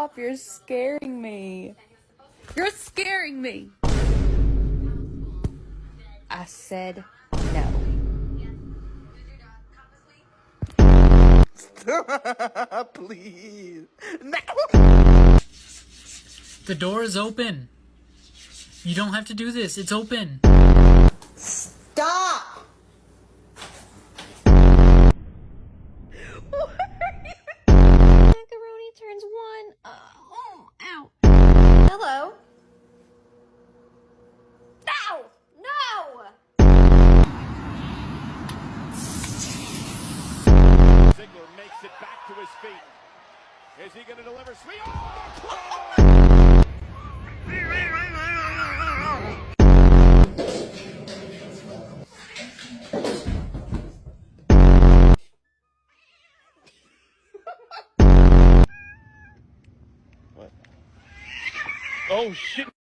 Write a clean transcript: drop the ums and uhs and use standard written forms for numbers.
Stop, you're scaring me. You're scaring me. I said no. Please. No. The door is open. You don't have to do this. It's open. Stop. Macaroni turns 1. Ow. Hello? Ow! No! Ziggler makes it back to his feet. Is he going to deliver? Sweet. Oh, what? Oh shit.